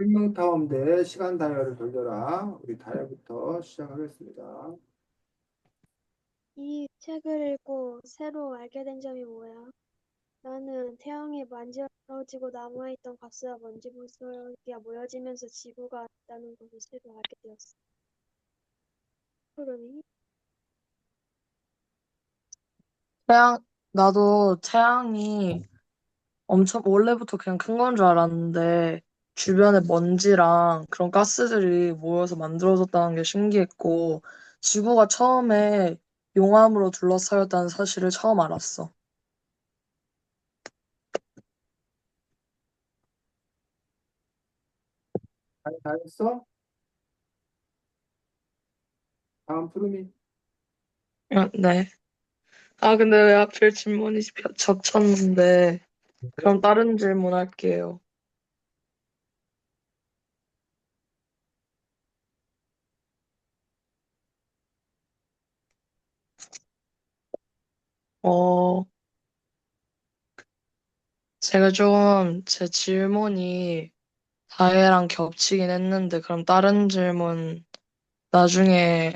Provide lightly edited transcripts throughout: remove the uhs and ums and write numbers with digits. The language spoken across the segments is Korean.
생명타운대 시간 다이얼을 돌려라. 우리 다이얼부터 시작하겠습니다. 이 책을 읽고 새로 알게 된 점이 뭐야? 나는 태양이 만들어지고 남아있던 가스와 먼지 부스러기가 모여지면서 지구가 있다는 것을 새로 알게 되었어. 흐름이? 태양, 나도 태양이 엄청 원래부터 그냥 큰 건 줄 알았는데 주변에 먼지랑 그런 가스들이 모여서 만들어졌다는 게 신기했고 지구가 처음에 용암으로 둘러싸였다는 사실을 처음 알았어. 다 했어? 다음 푸름이. 네. 아, 근데 왜 하필 질문이 겹쳤는데 그럼 다른 질문 할게요. 어, 제가 좀 제 질문이 다혜랑 겹치긴 했는데 그럼 다른 질문 나중에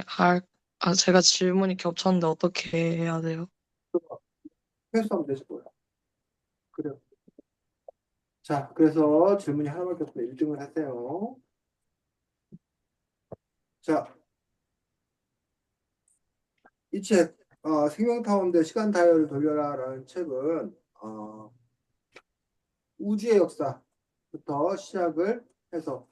제가 질문이 겹쳤는데 어떻게 해야 돼요? 회수하면 되지 뭐야. 그래. 자, 그래서 질문이 하나밖에 없어. 1등을 하세요. 자, 이 책, 생명타운대 시간 다이얼을 돌려라라는 책은 우주의 역사부터 시작을 해서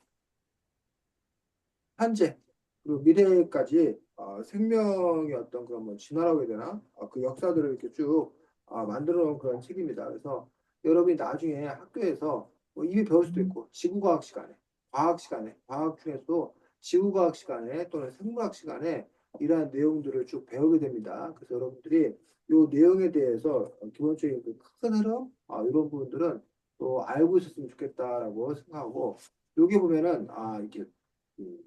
현재 그리고 미래까지 생명의 어떤 그런 뭐 진화라고 해야 되나? 그 역사들을 이렇게 쭉 만들어 놓은 그런 책입니다. 그래서 여러분이 나중에 학교에서 뭐 이미 배울 수도 있고 지구과학 시간에, 과학 시간에, 과학 중에서도 지구과학 시간에 또는 생물학 시간에 이러한 내용들을 쭉 배우게 됩니다. 그래서 여러분들이 이 내용에 대해서 기본적인 그큰 흐름, 이런 부분들은 또 알고 있었으면 좋겠다라고 생각하고 여기 보면은 이렇게 음,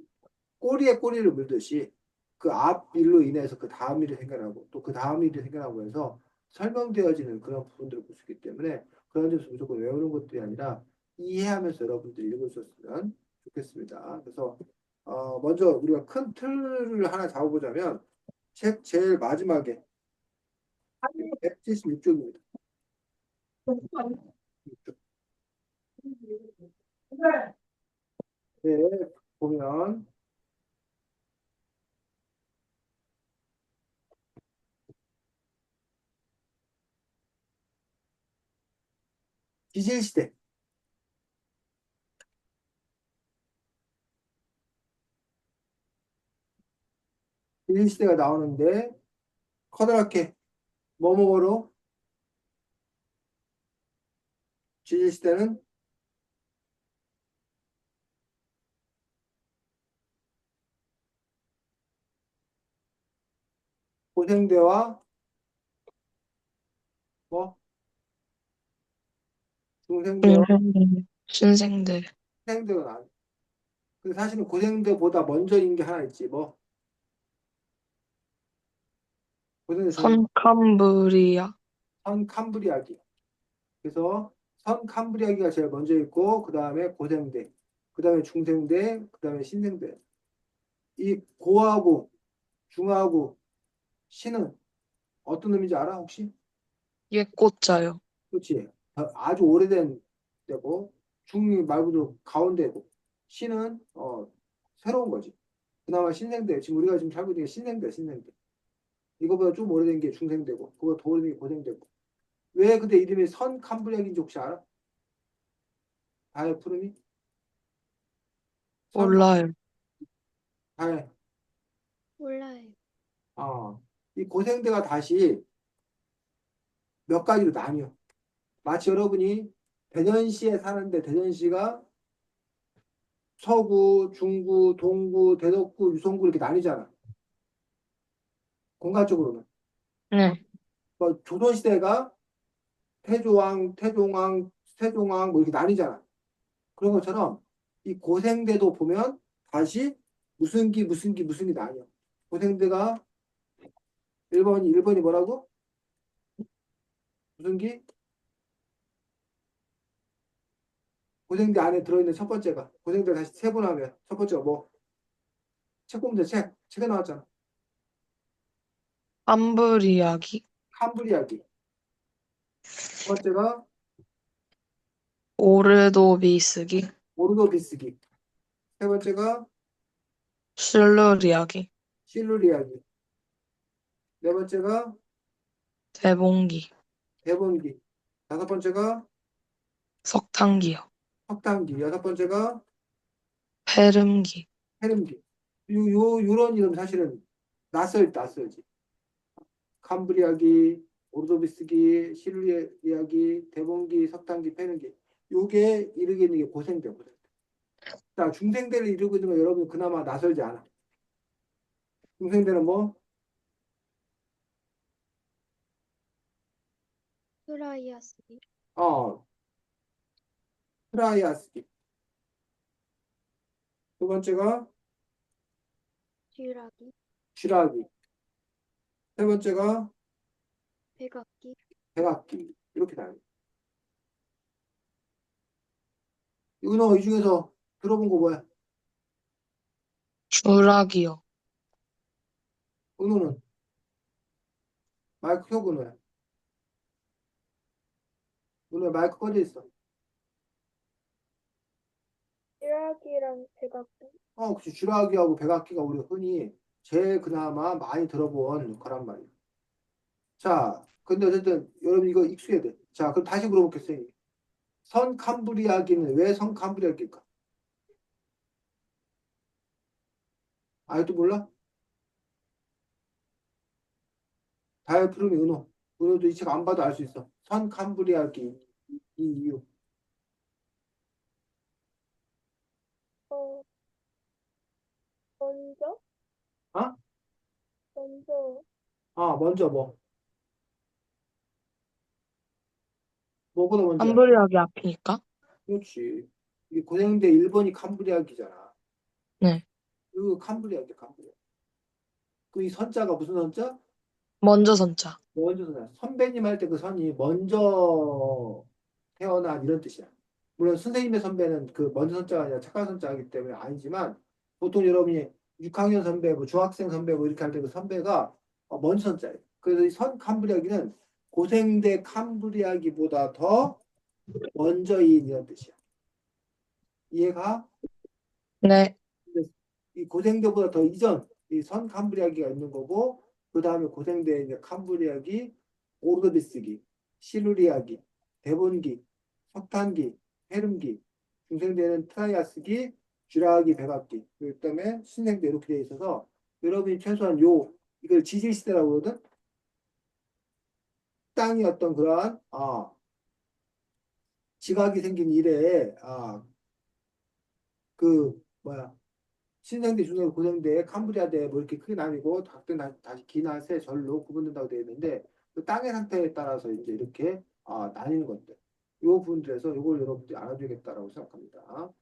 꼬리에 꼬리를 물듯이 그 앞 일로 인해서 그 다음 일이 생겨나고 또 그 다음 일이 생겨나고 해서 설명되어지는 그런 부분들을 볼 수 있기 때문에 그런 점에서 무조건 외우는 것들이 아니라 이해하면서 여러분들이 읽으셨으면 좋겠습니다. 그래서 먼저 우리가 큰 틀을 하나 잡아보자면 책 제일 마지막에 176쪽입니다. 네, 보면 기실시대 기실시대가 나오는데 커다랗게 뭐뭐로 기실시대는 고생대와 뭐 중생대와 신생대, 생대가 나. 근데 사실은 고생대보다 먼저인 게 하나 있지. 뭐 고생대 선캄브리아, 선 캄브리아기. 그래서 선 캄브리아기가 제일 먼저 있고 그 다음에 고생대, 그 다음에 중생대, 그 다음에 신생대. 이 고하고 중하고 신은 어떤 의미인지 알아 혹시? 옛꽃자요. 그렇지. 아주 오래된 때고 중이 말 그대로 가운데고 신은 새로운 거지. 그나마 신생대 지금 우리가 지금 살고 있는 게 신생대. 이거보다 좀 오래된 게 중생되고 그거보다 더 오래된 게 고생되고 왜 근데 이름이 선 캄브리아인지 혹시 알아? 다의 푸름이? 선 몰라요. 다의 몰라요. 이 고생대가 다시 몇 가지로 나뉘어. 마치 여러분이 대전시에 사는데 대전시가 서구, 중구, 동구, 대덕구, 유성구 이렇게 나뉘잖아. 공간적으로는. 네. 조선시대가 태조왕, 세종왕 뭐 이렇게 나뉘잖아. 그런 것처럼 이 고생대도 보면 다시 무슨 기 나뉘어. 고생대가 1번이 뭐라고? 무슨 기? 고생대 안에 들어있는 첫 번째가 고생대 다시 세분하면 첫 번째가 뭐? 책 보면 돼, 책. 책에 나왔잖아. 환불 이야기, 캄브리 이야기. 두 번째가 오르도비스기, 오르도 비스기. 세 번째가 실룰 이야기, 실룰 이야기. 네 번째가 대봉기, 대본기. 다섯 번째가 석탄기요, 석탄기. 여섯 번째가 페름기, 해름기. 요런 이름 사실은 낯설지. 캄브리 이야기, 오르도 비스기, 실룰 이야기, 대본기, 석탄기, 패는기. 요게 이르게 있는 게 고생대, 고생대. 자, 중생대를 이루고 있는 거 여러분 그나마 낯설지 않아. 중생대는 뭐? 트라이아스기, 어, 트라이아스기. 두 번째가 쥐라기, 쥐라기. 세 번째가 백악기, 백악기. 이렇게 나요. 은어 이 중에서 들어본 거 뭐야? 주라기요, 은어는 마이크 켜고 은어야. 은어야 마이크 꺼져 있어. 쥐라기랑 백악기. 그치. 쥐라기하고 백악기가 우리 흔히 제일 그나마 많이 들어본 거란 말이야. 자, 근데 어쨌든 여러분 이거 익숙해야 돼. 자, 그럼 다시 물어보겠어요. 선 캄브리아기는 왜 선 캄브리아기일까? 아직도 몰라? 다이어프름이 은어. 은어도 이 책 안 봐도 알 수 있어. 선 캄브리아기 이 이유. 어, 먼저? 어? 먼저, 먼저 뭐? 뭐보다 먼저야? 환불 이야기 앞이니까? 그렇지. 이 고생대 1번이 캄브리아기잖아. 네, 그 캄브리아기, 캄브리아. 그 이 선자가 무슨 선자? 먼저 선자, 먼저 선자. 선배님 할 때 그 선이 먼저 태어난 이런 뜻이야. 물론 선생님의 선배는 그 먼저 선자가 아니라 착한 선자이기 때문에 아니지만 보통 여러분이 6학년 선배, 뭐 중학생 선배 뭐 이렇게 할 때 그 선배가 먼저 선자예요. 그래서 이 선 캄브리아기는 고생대 캄브리아기보다 더 먼저인 이런 뜻이야. 이해가? 네, 근데 이 고생대보다 더 이전 이 선 캄브리아기가 있는 거고 그 다음에 고생대 이제 캄브리아기, 오르도비스기, 실루리아기, 데본기, 석탄기, 헤름기, 중생대는 트라이아스기, 쥐라기, 백악기, 그다음에 신생대 이렇게 돼 있어서 여러분이 최소한 요 이걸 지질시대라고 그러거든. 땅이 어떤 그러한 지각이 생긴 이래에 그 뭐야 신생대, 중생대, 고생대, 캄브리아대 뭐 이렇게 크게 나뉘고 각각 다시 기나 새, 절로 구분된다고 되어 있는데 그 땅의 상태에 따라서 이제 이렇게 나뉘는 것들. 이 부분들에서 이걸 여러분들이 알아줘야겠다라고 생각합니다.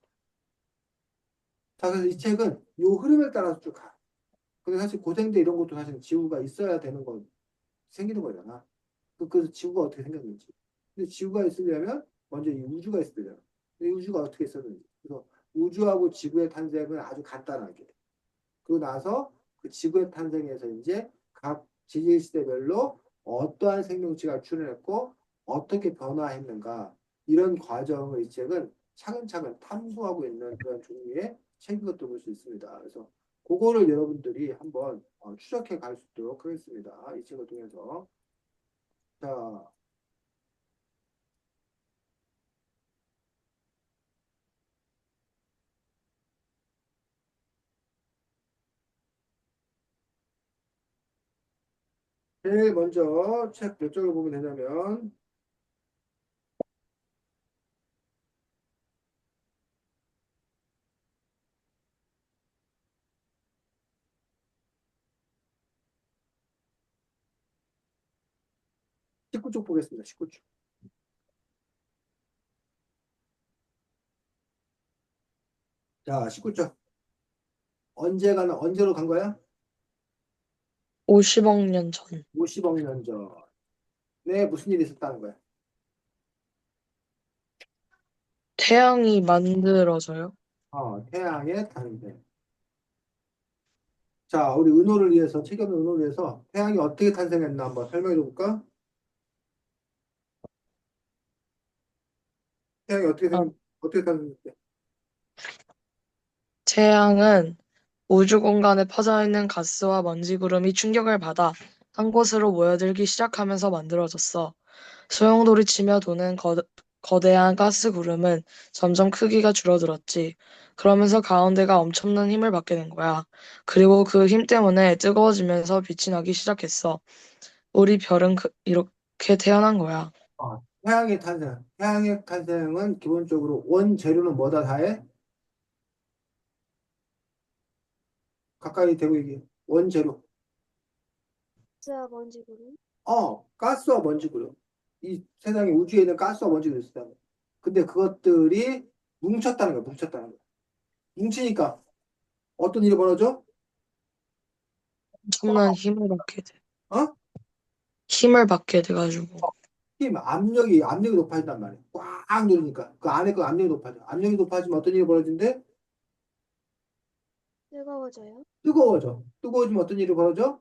자, 그래서 이 책은 이 흐름에 따라서 쭉 가. 근데 사실 고생대 이런 것도 사실 지구가 있어야 되는 건 생기는 거잖아. 그래서 지구가 어떻게 생겼는지. 근데 지구가 있으려면 먼저 이 우주가 있어야 되잖아. 근데 이 우주가 어떻게 있었는지. 그래서 우주하고 지구의 탄생은 아주 간단하게. 그러고 나서 그 지구의 탄생에서 이제 각 지질 시대별로 어떠한 생명체가 출현했고 어떻게 변화했는가 이런 과정을 이 책은 차근차근 탐구하고 있는 그런 종류의 책인 것도 볼 수 있습니다. 그래서 그거를 여러분들이 한번 추적해 갈 수 있도록 하겠습니다. 이 책을 통해서. 자, 제일 먼저 책 몇 쪽을 보면 되냐면 19쪽 보겠습니다. 19쪽. 자, 19쪽. 언제로 간 거야? 50억 년 전, 50억 년 전에 무슨 일이 있었다는 거야? 태양이 만들어져요? 태양의 탄생. 자, 우리 은호를 위해서, 책 없는 은호를 위해서 태양이 어떻게 탄생했나 한번 설명해 볼까? 태양이 아, 어떻게 탄생했대? 태양은 우주 공간에 퍼져 있는 가스와 먼지 구름이 충격을 받아 한 곳으로 모여들기 시작하면서 만들어졌어. 소용돌이 치며 도는 거대한 가스 구름은 점점 크기가 줄어들었지. 그러면서 가운데가 엄청난 힘을 받게 된 거야. 그리고 그 힘 때문에 뜨거워지면서 빛이 나기 시작했어. 우리 별은 이렇게 태어난 거야. 태양의 탄생. 태양의 탄생은 기본적으로 원재료는 뭐다 다해? 가까이 대고 얘기해. 원재료. 가스와 먼지 구름. 가스와 먼지 그룹. 이 세상에 우주에 있는 가스와 먼지가 있었다. 근데 그것들이 뭉쳤다는 거야, 뭉쳤다는 거야. 뭉치니까 어떤 일이 벌어져? 엄청난 힘을 받게 돼. 어? 힘을 받게 돼가지고. 압력이 높아진단 말이야. 꽉 누르니까. 그 안에 그 압력이 높아져. 압력이 높아지면 어떤 일이 벌어진대? 뜨거워져요. 뜨거워져. 뜨거워지면 어떤 일이 벌어져?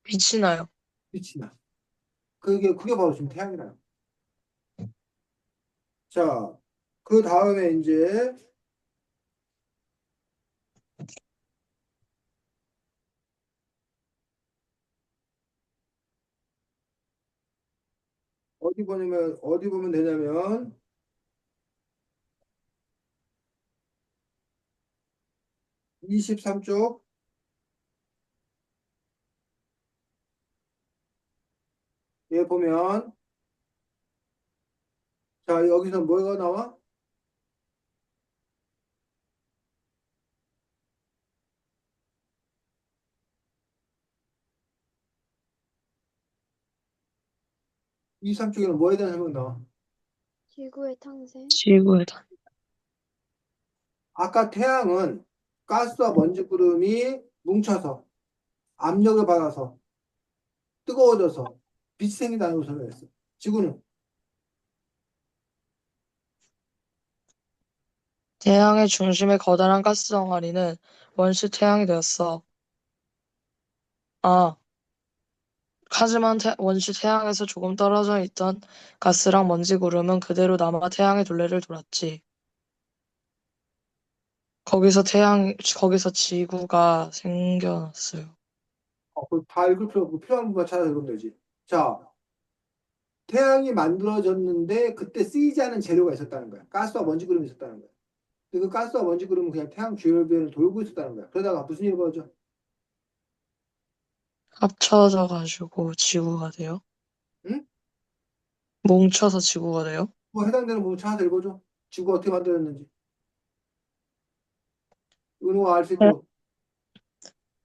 빛이 나요. 빛이 나. 그게 바로 지금 태양이라요. 자, 그 다음에 이제 어디 보면 되냐면 23쪽 에 보면 자, 여기서 뭐가 나와? 23쪽에는 뭐에 대한 설명이 나와? 지구의 탄생. 지구에 다. 아까 태양은 가스와 먼지 구름이 뭉쳐서 압력을 받아서 뜨거워져서 빛이 생긴다는 걸 설명했어. 지구는 태양의 중심의 거대한 가스 덩어리는 원시 태양이 되었어. 아, 하지만 원시 태양에서 조금 떨어져 있던 가스랑 먼지 구름은 그대로 남아 태양의 둘레를 돌았지. 거기서 지구가 생겨났어요. 다 읽을 필요 없고 필요한 부분만 찾아서 읽으면 되지. 자, 태양이 만들어졌는데 그때 쓰이지 않은 재료가 있었다는 거야. 가스와 먼지 구름이 있었다는 거야. 근데 그 가스와 먼지 구름은 그냥 태양 주변을 돌고 있었다는 거야. 그러다가 무슨 일이 벌어져? 합쳐져 가지고 지구가 돼요. 응? 뭉쳐서 지구가 돼요. 뭐 해당되는 부분 찾아서 읽어줘. 지구가 어떻게 만들어졌는지. 은호가 알 수 네. 있도록.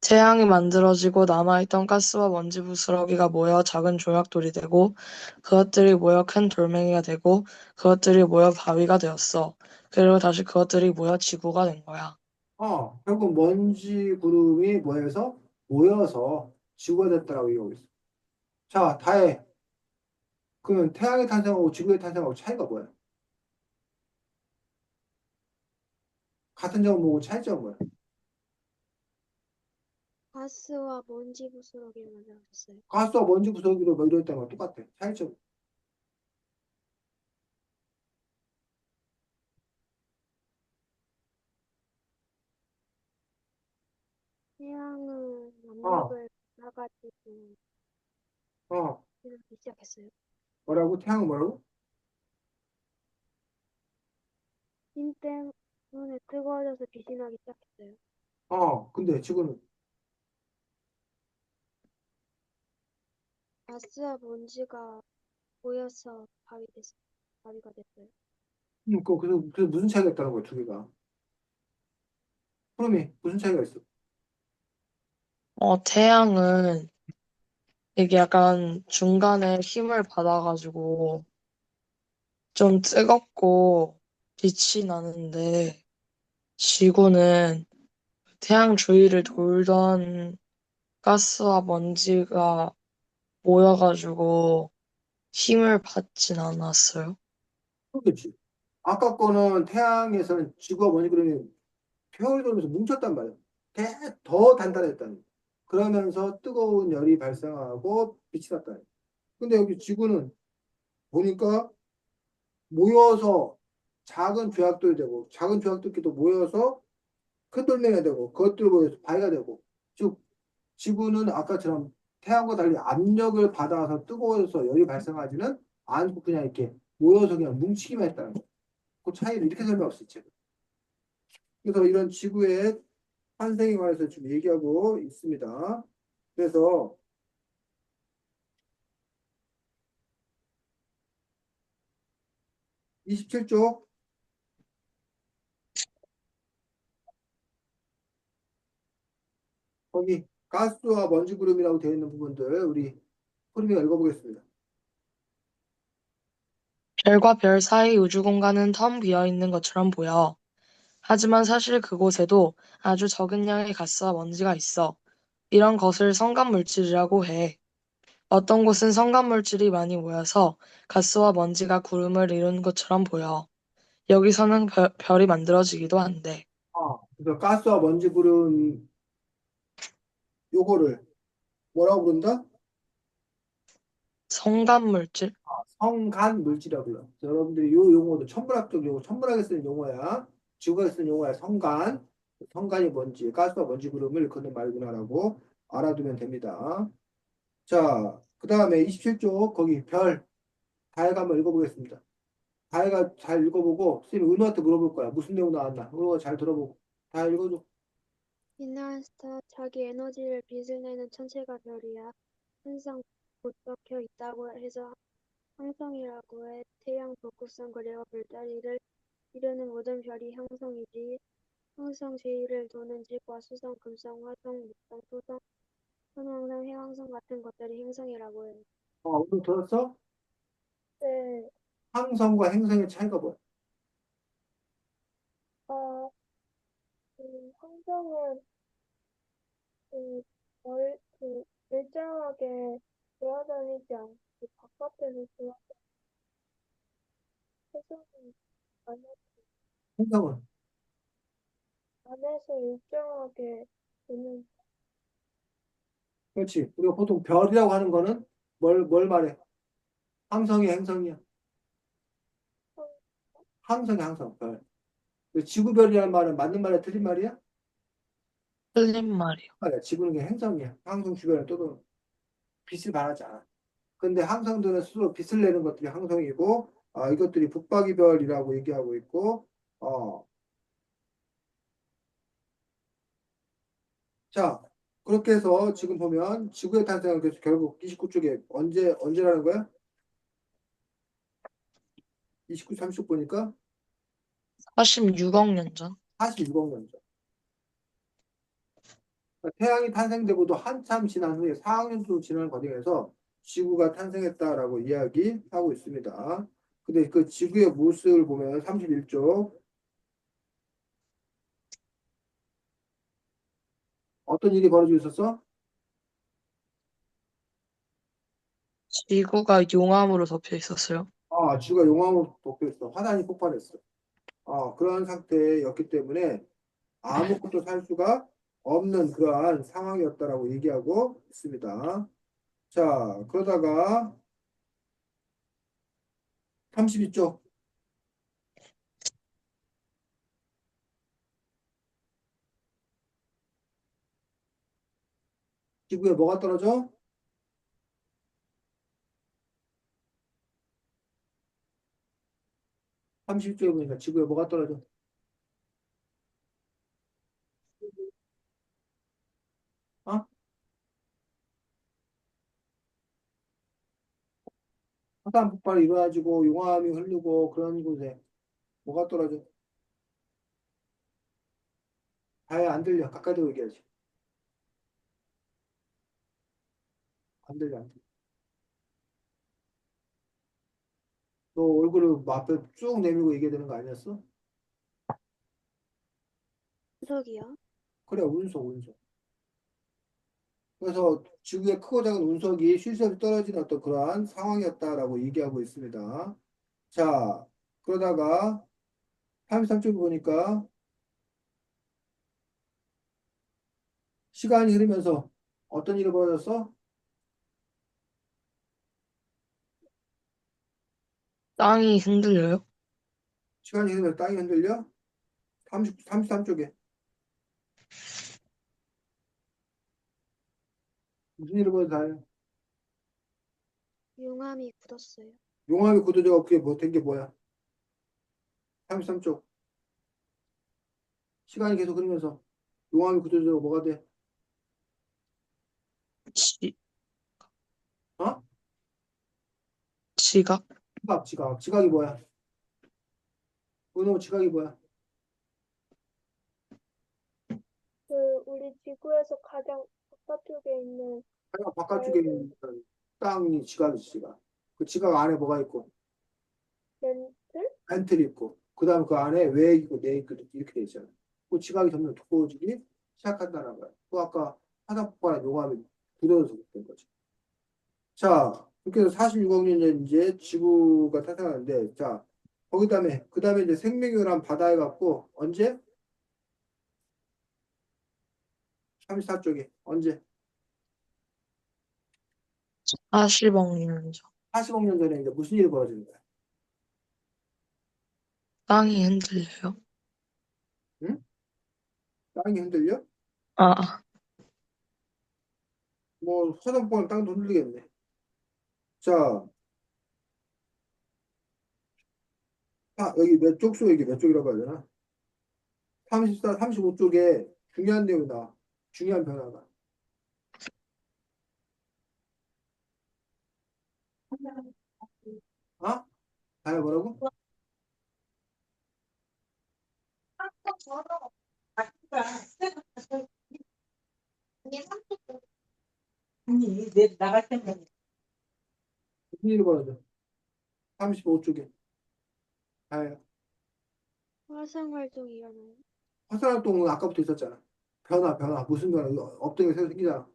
태양이 만들어지고 남아있던 가스와 먼지 부스러기가 모여 작은 조약돌이 되고 그것들이 모여 큰 돌멩이가 되고 그것들이 모여 바위가 되었어. 그리고 다시 그것들이 모여 지구가 된 거야. 결국 먼지 구름이 모여서 지구가 됐다라고 얘기하고 있어. 자, 다해. 그러면 태양의 탄생하고 지구의 탄생하고 차이가 뭐야? 같은 점은 뭐고 차이점은 뭐야? 가스와 먼지 부스러기를 만들어졌어요. 가스와 먼지 부서기로 뭐 이랬다는 건 똑같아. 차이점. 태양은 어, 압력을 받아가지고 어. 일어나기 시작했어요. 뭐라고? 태양은 뭐라고? 힘 때문에 뜨거워져서 빛이 나기 시작했어요. 근데 지구는 가스와 먼지가 모여서 바위가 됐어요. 그래서 무슨 차이가 있다는 거야, 두 개가. 그럼이 무슨 차이가 있어? 태양은 이게 약간 중간에 힘을 받아가지고 좀 뜨겁고 빛이 나는데 지구는 태양 주위를 돌던 가스와 먼지가 모여가지고 힘을 받진 않았어요. 그렇겠지. 아까 거는 태양에서는 지구와 원이 그러면 표현이 돌면서 뭉쳤단 말이에요. 더 단단했다는 거예요. 그러면서 뜨거운 열이 발생하고 빛이 났다는 거예요. 근데 여기 지구는 보니까 모여서 작은 조약돌이 되고 작은 조약돌끼리 모여서 큰 돌멩이가 되고 그것들 모여서 바위가 되고 즉 지구는 아까처럼 태양과 달리 압력을 받아서 뜨거워서 열이 발생하지는 않고 그냥 이렇게 모여서 그냥 뭉치기만 했다는 거예요. 그 차이를 이렇게 설명할 수 있죠. 그래서 이런 지구의 탄생에 관해서 지금 얘기하고 있습니다. 그래서 27쪽 거기 가스와 먼지 구름이라고 되어 있는 부분들 우리 흐름이가 읽어보겠습니다. 별과 별 사이 우주 공간은 텅 비어 있는 것처럼 보여. 하지만 사실 그곳에도 아주 적은 양의 가스와 먼지가 있어. 이런 것을 성간 물질이라고 해. 어떤 곳은 성간 물질이 많이 모여서 가스와 먼지가 구름을 이루는 것처럼 보여. 여기서는 별이 만들어지기도 한대. 그래서 가스와 먼지 구름 요거를 뭐라고 부른다? 성간 물질? 성간 물질이라고 불러요. 여러분들이 요 용어도 천문학적 용어, 천문학에 쓰는 용어야. 지구에 쓰는 용어야. 성간. 성간이 뭔지, 가스와 먼지 구름을 일컫는 말구나라고 알아두면 됩니다. 자, 그 다음에 27쪽 거기 별, 다혜가 한번 읽어보겠습니다. 다혜가 잘 읽어보고 선생님이 은호한테 물어볼 거야. 무슨 내용 나왔나? 은호가 잘 들어보고 다 읽어줘. 빛나는 스타, 자기 에너지를 빛을 내는 천체가 별이야. 항상 붙박혀 있다고 해서 항성이라고 해. 태양 북극성 그리고 별자리를 이루는 모든 별이 항성이지. 항성 주위를 도는 질과 수성, 금성, 화성, 목성, 토성, 천왕성, 해왕성 같은 것들이 행성이라고 해. 오늘 들었어? 네, 항성과 행성의 차이가 뭐야? 어, 항성은 일정하게 돌아다니지 않고 바깥에서 돌아다니는 행성은 안에서 일정하게 도는 그렇지. 우리가 보통 별이라고 하는 거는 뭘 말해? 항성이 행성이야. 항성이 항성, 별. 그 지구별이라는 말은 맞는 말이야, 틀린 말이야? 틀린 말이요. 말이야. 지구는 그냥 행성이야. 항성 주변에 또는 빛을 발하지 않아. 근데 항성들은 스스로 빛을 내는 것들이 항성이고, 이것들이 북박이별이라고 얘기하고 있고, 어, 자, 그렇게 해서 지금 보면 지구의 탄생은 그래서 결국 29쪽에 언제라는 거야? 29, 30쪽 보니까 46억 년 전. 46억 년 전. 그러니까 태양이 탄생되고도 한참 지난 후에 4억 년 정도 지난 과정에서 지구가 탄생했다라고 이야기하고 있습니다. 근데 그 지구의 모습을 보면 31쪽 어떤 일이 벌어지고 있었어? 지구가 용암으로 덮여 있었어요. 지구가 용암으로 덮여있어. 화산이 폭발했어. 그런 상태였기 때문에 아무것도 살 수가 없는 그러한 상황이었다라고 얘기하고 있습니다. 자, 그러다가 32쪽 지구에 뭐가 떨어져? 32쪽에 보니까 지구에 뭐가 떨어져? 어? 화산 폭발이 일어나지고 용암이 흐르고 그런 곳에 뭐가 떨어져? 아예 안 들려. 가까이 대고 얘기하지. 안 들려, 안 들려. 너 얼굴을 앞에 쭉 내밀고 얘기해야 되는 거 아니었어? 운석이요. 그래, 운석, 운석. 그래서 지구의 크고 작은 운석이 쉴 새 없이 떨어지는 어떤 그러한 상황이었다라고 얘기하고 있습니다. 자, 그러다가 33쪽에 보니까 시간이 흐르면서 어떤 일이 벌어졌어? 땅이 흔들려요? 시간이 흐르면서 땅이 흔들려? 33쪽에 무슨 일이 벌어졌어요? 용암이 굳었어요. 용암이 굳어져 그게 뭐 된 게 뭐야? 33쪽 시간이 계속 흐르면서 용암이 굳어져 뭐가 돼? 지, 어? 지각? 지각이 뭐야? 은호 지각이 뭐야? 우리 지구에서 가장 바깥쪽에 있는 가장 바깥쪽에 있는 땅이 지각이지 지각. 그 지각 안에 뭐가 있고 멘틀? 벤틀이 있고 그 다음에 그 안에 외액 있고 내액 있고 이렇게 돼 있잖아. 그 지각이 점점 두꺼워지기 시작한다는 거야. 또 아까 화산폭발한 용암이 굳어져서 된 거지. 자, 그렇게 해서 46억 년 전 이제 지구가 탄생하는데, 자, 그 다음에 이제 생명이란 바다에 갖고, 언제? 34쪽에, 언제? 40억 년 전. 40억 년 전에 이제 무슨 일이 벌어지는 거야? 땅이 흔들려요? 응? 땅이 흔들려? 아, 뭐, 화산폭발은 땅도 흔들리겠네. 자, 여기 몇 쪽수 여기 몇 쪽이라고 해야 되나? 34, 35쪽에 중요한 내용이 나와. 중요한 변화가. 어? 다야 뭐라고? 무슨 일이 벌어져? 35쪽에. 다야. 화성 활동이 일어나요. 화산활동은 아까부터 있었잖아. 변화. 무슨 변화? 엎드려 새로 생기잖아.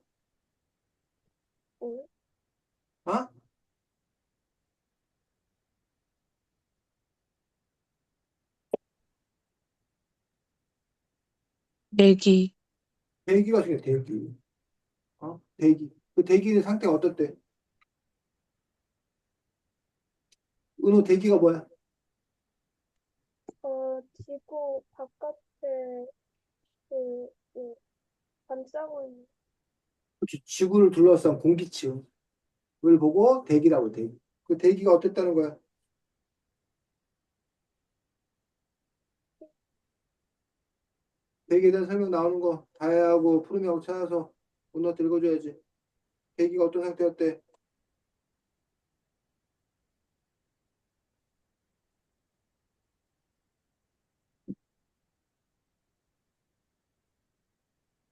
오, 어? 대기, 대기가 중요해, 대기. 어? 대기. 그 대기의 상태가 어떻대? 은호 대기가 뭐야? 지구 바깥에 감싸고 있는 그렇지. 지구를 둘러싼 공기층을 보고 대기라고 해, 대기. 그 대기가 어땠다는 거야? 대기에 대한 설명 나오는 거 다해하고 푸름이하고 찾아서 은호한테 읽어줘야지. 대기가 어떤 상태였대?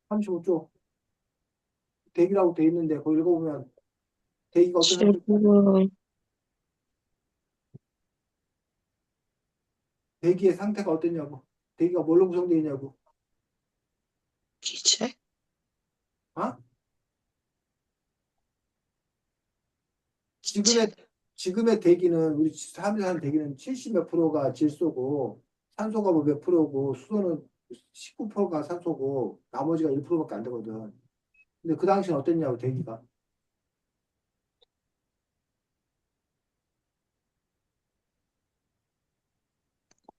35쪽. 대기라고 돼 있는데 그거 읽어보면 대기가 어떤 상태? 지구, 대기의 상태가 어땠냐고. 대기가 뭘로 구성되어 있냐고. 기체? 어? 기체? 지금의 대기는 우리 사람이 사는 대기는 70 몇 프로가 질소고 산소가 뭐 몇 프로고 수소는 19%가 산소고 나머지가 1%밖에 안 되거든. 근데 그 당시는 어땠냐고 대기가.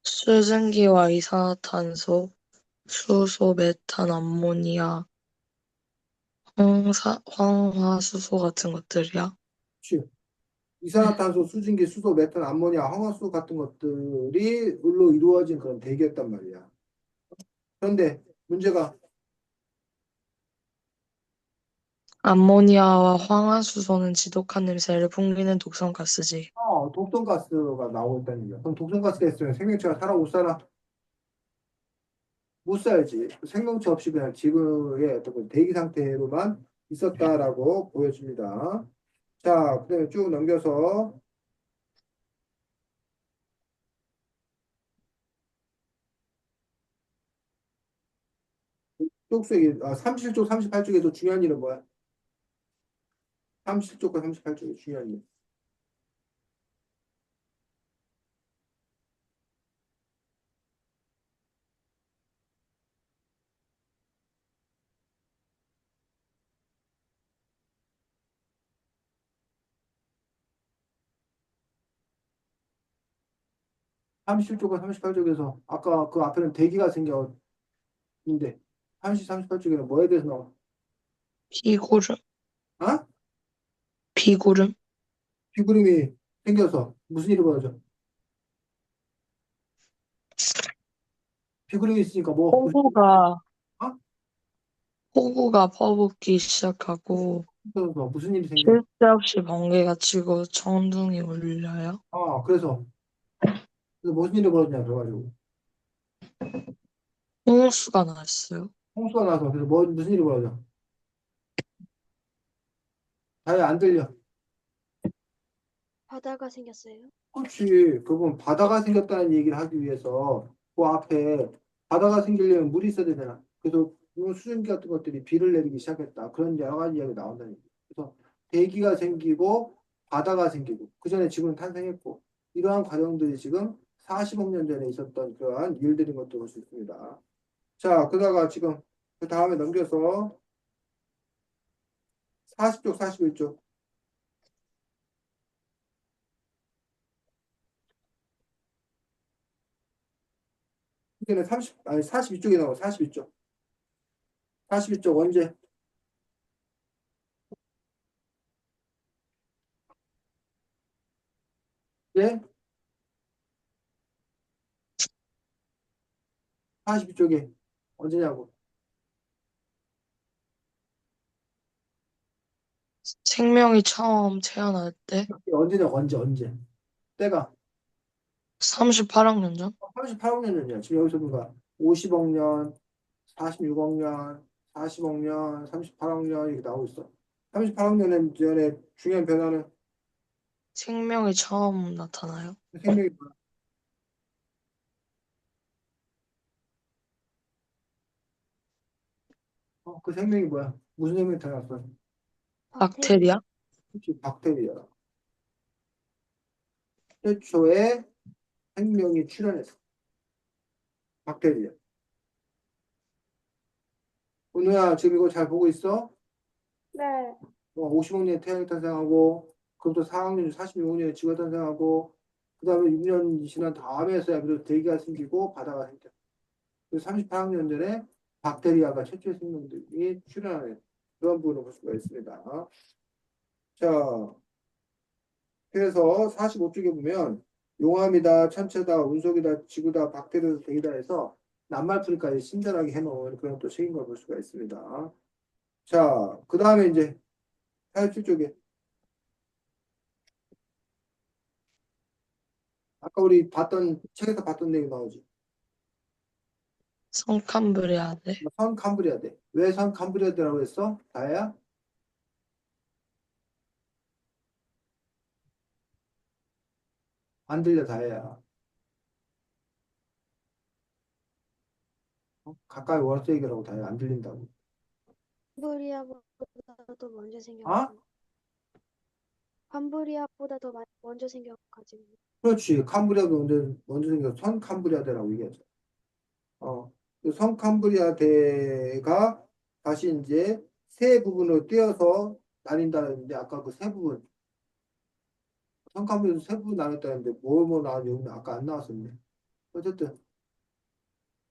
수증기와 이산화탄소, 수소, 메탄, 암모니아, 황화수소 같은 것들이야. 그치? 이산화탄소, 수증기, 수소, 메탄, 암모니아, 황화수 같은 것들이 을로 이루어진 그런 대기였단 말이야. 그런데 문제가 암모니아와 황화수소는 지독한 냄새를 풍기는 독성 가스지. 독성가스가 나오고 있다는 얘기야. 그럼 독성가스가 있으면 생명체가 살아 못 살아? 못 살지. 생명체 없이 그냥 지구의 어떤 그 대기 상태로만 있었다라고 보여집니다. 자, 그다음에 쭉 넘겨서 쪽수에 37쪽, 38쪽에도 중요한 일은 뭐야? 37쪽과 38쪽에 중요한 일. 37쪽과 38쪽에서 아까 그 앞에는 대기가 생겼는데 38쪽에는 뭐에 대해서 나와? 비구름, 어? 비구름, 비구름이 생겨서 무슨 일이 벌어져? 비구름이 있으니까 뭐 무슨 일이 폭우가, 어? 폭우가 퍼붓기 시작하고, 생겨서 무슨 일이 생겨? 쉴 새 없이 번개가 치고 천둥이 울려요. 그래서 무슨 일이 벌어지냐 그래가지고 홍수가 났어요. 홍수가 나서 그래서 뭐 무슨 일이 벌어져? 잘 안 들려. 바다가 생겼어요. 그렇지. 그건 바다가 생겼다는 얘기를 하기 위해서 그 앞에 바다가 생기려면 물이 있어야 되잖아. 그래서 이런 수증기 같은 것들이 비를 내리기 시작했다. 그런 여러 가지 이야기가 나온다는 얘기. 그래서 대기가 생기고 바다가 생기고 그 전에 지구는 탄생했고 이러한 과정들이 지금 40억 년 전에 있었던 그러한 일들인 것도 볼 수 있습니다. 자, 그러다가 지금 그 다음에 넘겨서 40쪽, 41쪽. 이때는 42쪽이 나와, 42쪽. 42쪽 언제? 예? 42쪽에 언제냐고. 생명이 처음 태어날 때, 언제냐고, 언제. 때가 38억 년 전? 38억 년 전이야. 지금 여기서 누가 50억 년, 46억 년, 40억 년, 38억 년 이렇게 나오고 있어. 38억 년 전에 중요한 변화는 생명이 처음 나타나요. 생명이 뭐야? 그 생명이 뭐야? 무슨 생명이 태어났어? 박테리아. 박테리아? 혹시 박테리아. 최초의 생명이 출현했어. 박테리아. 은우야, 지금 이거 잘 보고 있어? 네. 50억 년에 태양이 탄생하고, 그부터 4억 년, 46억 년에 지구가 탄생하고, 그 다음에 6년 지난 다음에서야 그래도 대기가 생기고 바다가 생겨. 그 38억 년 전에 박테리아가 최초의 생명들이 출현하는 그런 부분을 볼 수가 있습니다. 자, 그래서 45쪽에 보면 용암이다, 천체다, 운석이다, 지구다, 박테리아다, 대기다 해서 낱말풀이까지 친절하게 해놓은 그런 또 책인 걸 볼 수가 있습니다. 자, 그 다음에 이제 47쪽에 아까 우리 봤던 책에서 봤던 내용 나오지. 성캄브리아대, 선 캄브리아대. 왜 선 캄브리아대라고 했어? 다야? 안 들려 다야. 가까이 와서 얘기하라고 다야. 안 들린다고. 캄브리아보다 더 먼저 아? 생겨가지고. 캄브리아보다 더 먼저 생겨가지고. 그렇지. 캄브리아도 먼저 생겨서 선 캄브리아대라고 얘기하죠. 그선 캄브리아대가 다시 이제 세 부분으로 떼어서 나뉜다는데 아까 그 세 부분 선 캄브리아도 세 부분 나눴다는데 뭐 나왔는지 여기는 아까 안 나왔었네. 어쨌든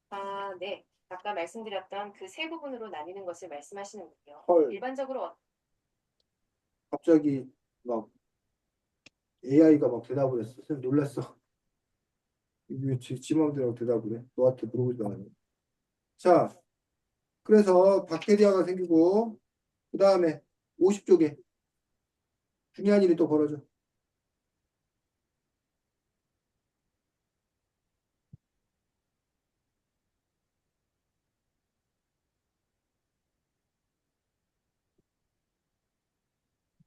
아, 네. 아까 말씀드렸던 그 세 부분으로 나뉘는 것을 말씀하시는군요. 헐 일반적으로 갑자기 막 AI가 막 대답을 했어. 선생님 놀랐어. 이게 지 맘대로 대답을 해. 너한테 물어보지도 않았네. 자, 그래서 박테리아가 생기고 그 다음에 50쪽에 중요한 일이 또 벌어져.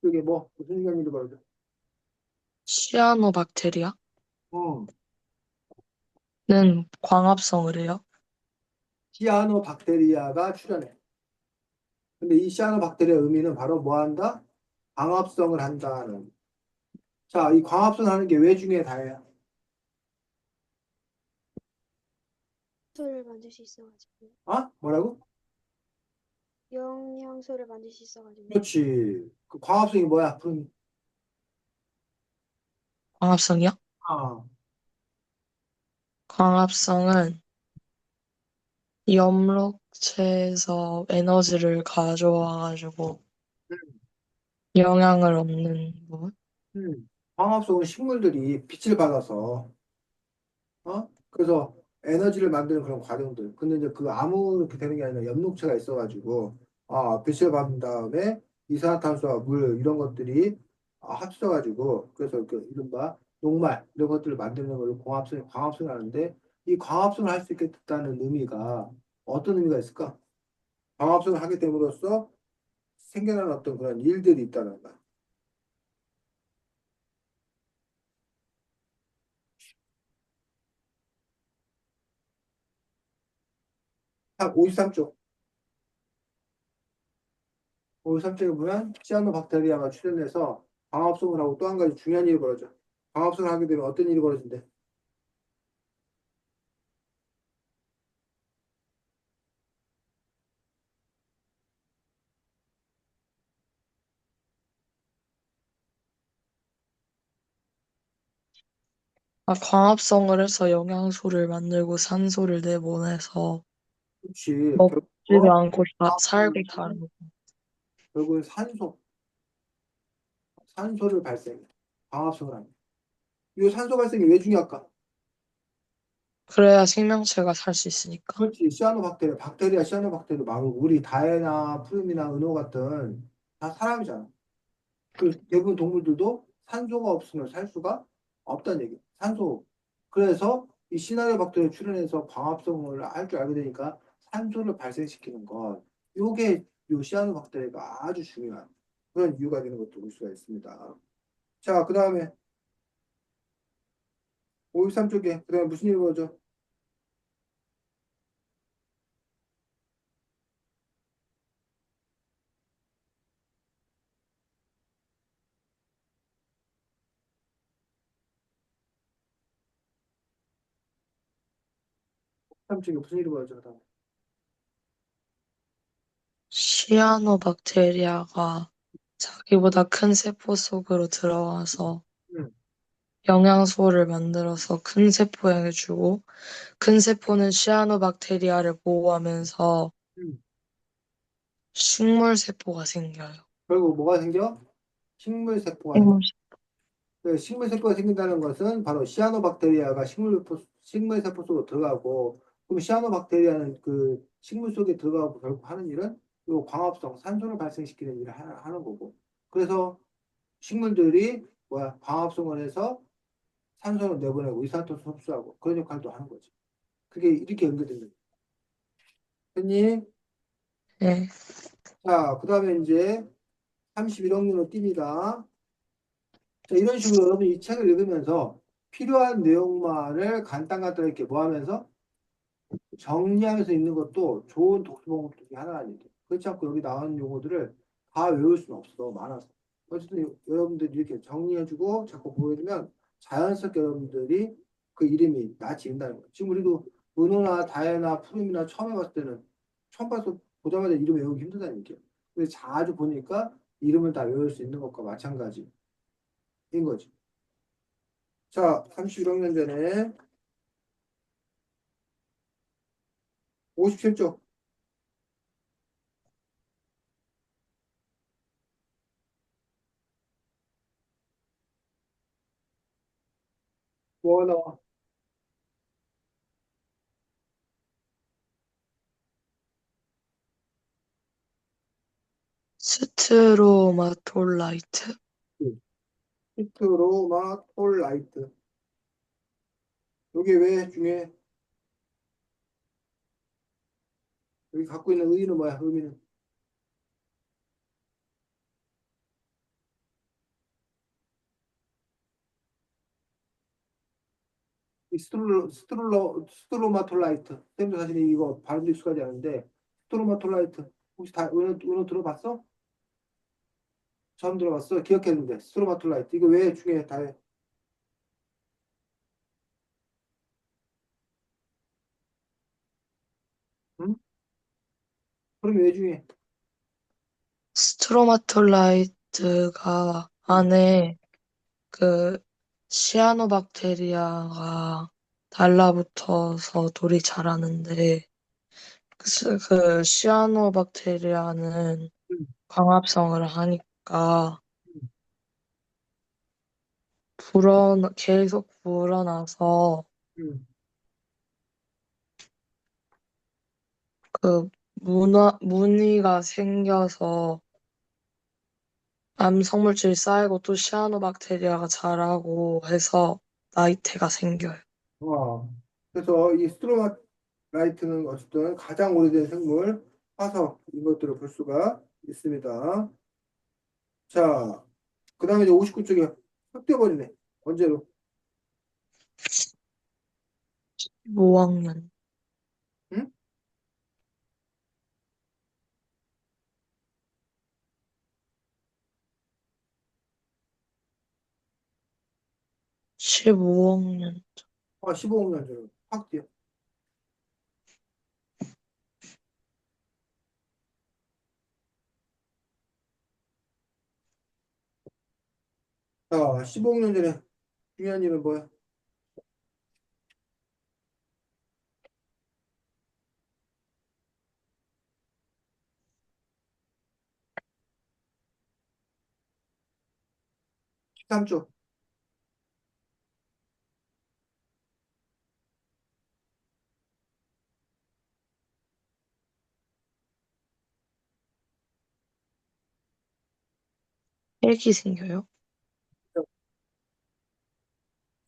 그게 뭐 무슨 중요한 일이 벌어져? 시아노박테리아는 어, 광합성을 해요. 시아노박테리아가 출현해. 근데 이 시아노박테리아 의미는 바로 뭐 한다? 광합성을 한다는. 자, 이 광합성 하는 게 왜 중요해 다야? 소를 만들 수 있어가지고. 뭐라고? 영양소를 만들 수 있어가지고. 그렇지. 그 광합성이 뭐야? 푸른 광합성이요? 아, 광합성은 염록체에서 에너지를 가져와가지고 영향을 얻는 부분? 광합성은 식물들이 빛을 받아서 그래서 에너지를 만드는 그런 과정들. 근데 이제 그 아무 이렇게 되는 게 아니라 엽록체가 있어가지고 빛을 받은 다음에 이산화탄소와 물 이런 것들이 합쳐가지고 그래서 그 이른바 녹말 이런 것들을 만드는 걸 광합성을 하는데 이 광합성을 할 수 있게 됐다는 의미가 어떤 의미가 있을까? 광합성을 하게 됨으로써 생겨나는 어떤 그런 일들이 있다는 거야. 한 53쪽. 53쪽에 보면 시아노박테리아가 출현해서 광합성을 하고 또 한 가지 중요한 일이 벌어져. 광합성을 하게 되면 어떤 일이 벌어진대? 광합성을 해서 영양소를 만들고 산소를 내보내서 그렇지. 먹지도 않고 광합성을 살고 해서 다니고. 결국은 산소를 발생해. 광합성을 하는. 이 산소 발생이 왜 중요할까? 그래야 생명체가 살 수 있으니까. 그렇지. 박테리아 시아노박테리아 말고 우리 다에나 푸름이나 은호 같은 다 사람이잖아. 그 대부분 동물들도 산소가 없으면 살 수가 없다는 얘기. 산소. 그래서 이 시나리오 박테리아 출현해서 광합성을 할 줄 알게 되니까 산소를 발생시키는 것. 요게 요 시아노 박테리아가 아주 중요한 그런 이유가 되는 것도 볼 수가 있습니다. 자, 그 다음에 513쪽에 그 다음에 무슨 일이 벌어져? 삼쪽에 무슨 일이 벌어져? 그다음에. 시아노박테리아가 자기보다 큰 세포 속으로 들어와서 음, 영양소를 만들어서 큰 세포에게 주고 큰 세포는 시아노박테리아를 보호하면서 음. 식물 세포가 생겨요. 결국 뭐가 생겨? 식물세포가 생겨. 식물 그 식물세포가 생긴다는 것은 바로 시아노박테리아가 식물세포 속으로 들어가고, 그럼 시아노박테리아는 그 식물 속에 들어가고 결국 하는 일은 요 광합성, 산소를 발생시키는 일을 하는 거고. 그래서 식물들이 광합성을 해서 산소를 내보내고 이산화탄소 흡수하고 그런 역할도 하는 거지. 그게 이렇게 연결된 거지. 됐니? 네. 자, 그 다음에 이제 31학년으로 뜁니다. 자, 이런 식으로 여러분 이 책을 읽으면서 필요한 내용만을 간단간단하게 이렇게 모으면서 정리하면서 읽는 것도 좋은 독서 방법 중에 하나라는 얘기예요. 그렇지 않고 여기 나오는 용어들을 다 외울 수는 없어. 많아서. 어쨌든 여러분들이 이렇게 정리해주고 자꾸 보여주면 자연스럽게 여러분들이 그 이름이 낯이 익는다는 거예요. 지금 우리도 은호나 다혜나 푸름이나 처음 해봤을 때는 처음 봐서 보자마자 이름 외우기 힘들다는 얘기예요. 근데 자주 보니까 이름을 다 외울 수 있는 것과 마찬가지인 거지. 자, 31학년 전에 57쪽. 뭐 나와? 스트로마톨라이트? 히트로마톨라이트. 이게 왜 중요해? 여기 갖고 있는 의의는 뭐야? 의미는 이 스트로마톨라이트. 쌤도 사실 이거 발음도 익숙하지 않은데 스트로마톨라이트 혹시 다 은어 들어봤어? 처음 들어봤어? 기억했는데 스트로마톨라이트 이거 왜 중요해? 다 해. 응? 그럼 왜 중요해? 스트로마톨라이트가 응. 안에 그 시아노박테리아가 달라붙어서 돌이 자라는데 그 시아노박테리아는 음, 광합성을 하니까 음, 계속 불어나서 음. 그 무늬가 생겨서 암성물질이 쌓이고 또 시아노박테리아가 자라고 해서 나이테가 생겨요. 그래서 이 스트로마라이트는 어쨌든 가장 오래된 생물, 화석, 이것들을 볼 수가 있습니다. 자, 그 다음에 이제 59쪽에 확 떼버리네. 언제로? 5학년 응? 15학년 15년 전에 확 뛰어. 자, 15년 전에 중요한 일은 뭐야? 십3조 핵이 생겨요.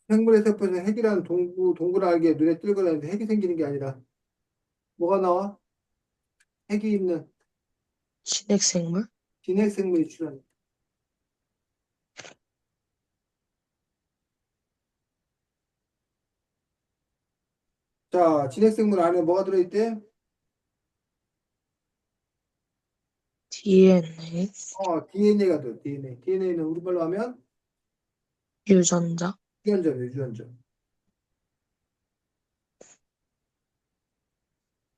생물의 세포에서 핵이라는 동그랗게 눈에 띄고 다니는데 핵이 생기는 게 아니라 뭐가 나와? 핵이 있는 진핵생물? 진핵생물이 출현해. 자, 진핵생물 안에 뭐가 들어있대? DNA, DNA가 들어, DNA. DNA는 우리말로 하면 유전자. 유전자네, 유전자.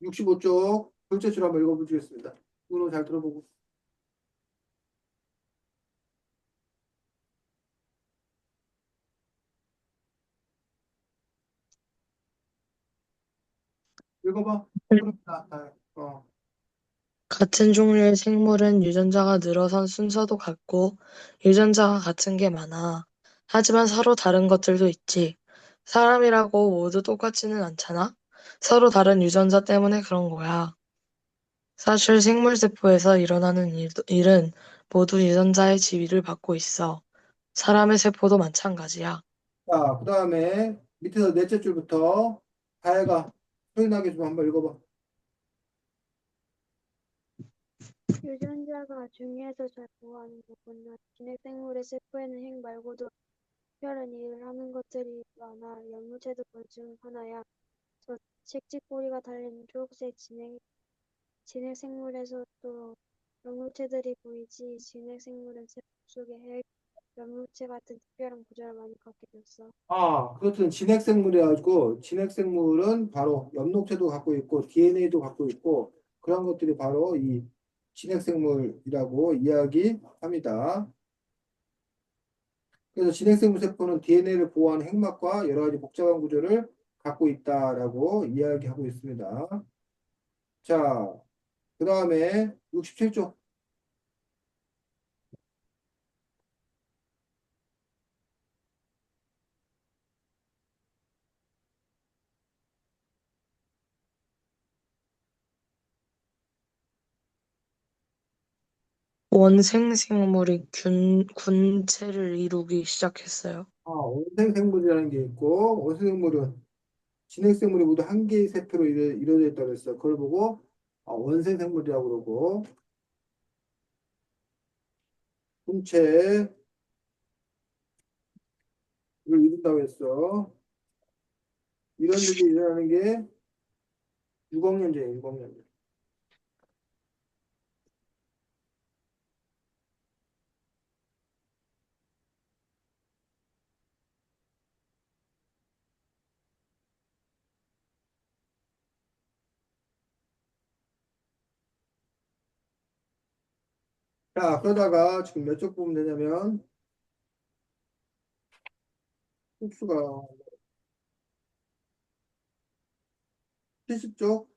65쪽 둘째 줄 한번 읽어보시겠습니다. 이거 잘 들어보고. 읽어봐. 그렇다. 같은 종류의 생물은 유전자가 늘어선 순서도 같고 유전자가 같은 게 많아. 하지만 서로 다른 것들도 있지. 사람이라고 모두 똑같지는 않잖아? 서로 다른 유전자 때문에 그런 거야. 사실 생물세포에서 일어나는 일은 모두 유전자의 지위를 받고 있어. 사람의 세포도 마찬가지야. 자, 그 다음에 밑에서 넷째 줄부터 다혜가 소리나게 좀 한번 읽어봐. 유전자가 중요해서 잘 보호하는 거구나. 진핵생물의 세포에는 핵 말고도 특별한 일을 하는 것들이 많아. 연무체도 그 중 하나야. 저 책짓꼬리가 달린 초록색 진핵생물에서 또 연무체들이 보이지. 진핵생물은 세포 속에 핵, 연무체 같은 특별한 구조를 많이 갖게 됐어. 그것은 진핵생물이어가지고 진핵생물은 바로 엽록체도 갖고 있고 DNA도 갖고 있고 그런 것들이 바로 이 진핵생물이라고 이야기합니다. 그래서 진핵생물 세포는 DNA를 보호하는 핵막과 여러 가지 복잡한 구조를 갖고 있다라고 이야기하고 있습니다. 자, 그 다음에 67쪽. 원생생물이 군체를 이루기 시작했어요. 원생생물이라는 게 있고 원생생물은 진핵생물이 모두 한 개의 세포로 이루어져 있다고 했어. 그걸 보고 원생생물이라고 그러고 분체를 이룬다고 했어. 이런 일이 일어나는 게 6억 년 전이야, 6억 년 전. 자, 그러다가 지금 몇 쪽 보면 되냐면 흡수가 70쪽.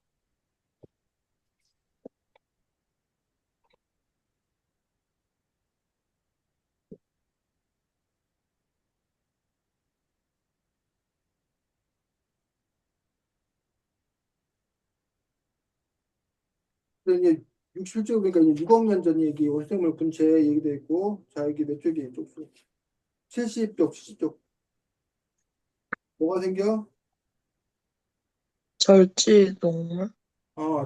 이제 67쪽 그러니까 이제 6억 년 전 얘기, 원생물 분체 얘기도 있고, 자 여기 몇 쪽이 쪽수? 70쪽, 70쪽. 뭐가 생겨? 절지동물?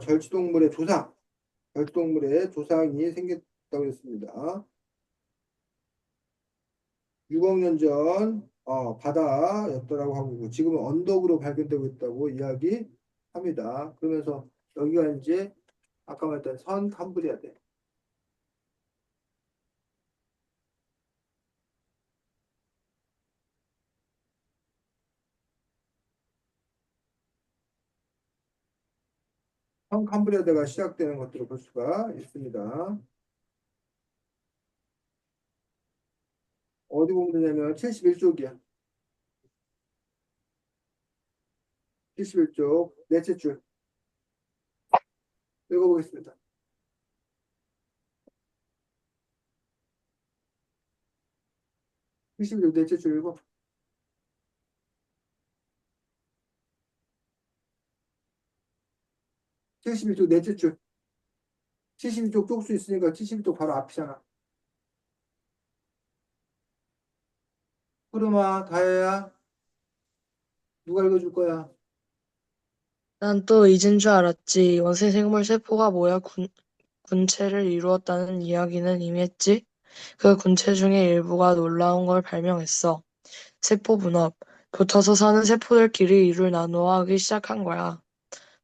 절지동물의 조상, 절지동물의 조상이 생겼다고 했습니다. 6억 년 전 바다였더라고 하고 지금은 언덕으로 발견되고 있다고 이야기합니다. 그러면서 여기가 이제 아까 말했던 선 캄브리아대. 선 캄브리아대가 시작되는 것들을 볼 수가 있습니다. 어디 보면 되냐면 71쪽이야. 71쪽 넷째 줄 읽어보겠습니다. 71쪽 넷째 줄 읽어. 71쪽 넷째 줄. 71쪽 쪽수 있으니까 71쪽 바로 앞이잖아. 푸르마 다혜야 누가 읽어줄 거야? 난 또 잊은 줄 알았지. 원생생물 세포가 뭐야 군체를 이루었다는 이야기는 이미 했지. 그 군체 중에 일부가 놀라운 걸 발명했어. 세포 분업. 붙어서 사는 세포들끼리 이를 나누어 하기 시작한 거야.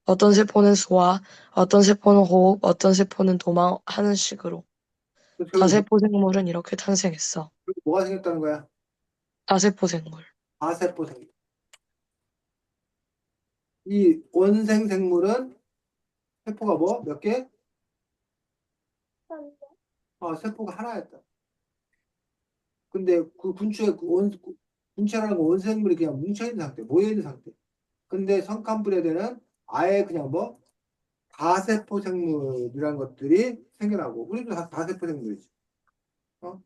어떤 세포는 소화, 어떤 세포는 호흡, 어떤 세포는 도망하는 식으로. 그래서 다세포 생물은 이렇게 탄생했어. 결국 뭐가 생겼다는 거야? 다세포 생물. 아세포 생물. 이 원생 생물은 세포가 뭐? 몇 개? 세포가 하나였다. 근데 그 군체라는 건 원생물이 그냥 뭉쳐있는 상태, 모여있는 상태. 근데 성칸브레드는 아예 그냥 뭐 다세포 생물이란 것들이 생겨나고 우리도 다 다세포 생물이지. 어?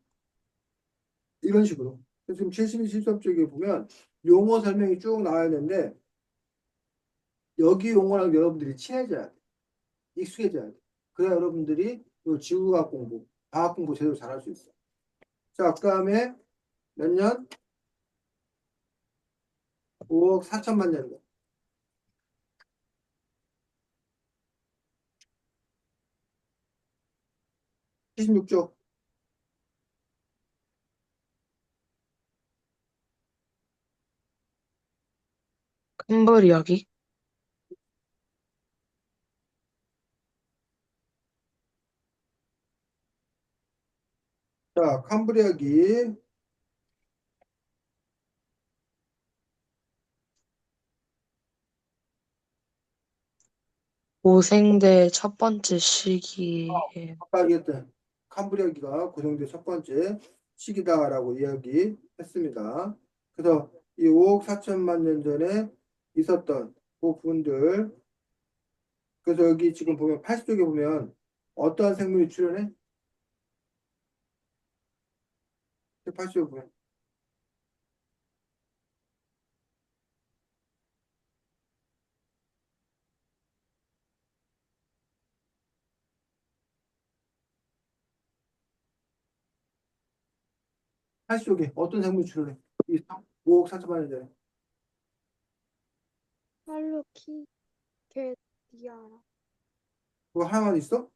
이런 식으로. 그래서 지금 72, 73쪽에 보면 용어 설명이 쭉 나와야 되는데 여기 용어랑 여러분들이 친해져야 돼. 익숙해져야 돼. 그래야 여러분들이 요 지구과학 공부, 과학 공부 제대로 잘할 수 있어. 자, 그 다음에 몇 년? 5억 4천만 년. 76쪽. 큰벌 이야기. 자, 캄브리아기. 고생대 첫 번째 시기에 아까 얘기했던 캄브리아기가 고정된 첫 번째 시기다라고 이야기했습니다. 그래서 이 5억 4천만 년 전에 있었던 그 부분들, 그래서 여기 지금 보면 80쪽에 보면 어떠한 생물이 출현해? 80쪽에 보면 80쪽에 어떤 생물이 출현해? 있어? 5억 4천만 년 전에. 할로키게디아라. 그거 하나만 있어?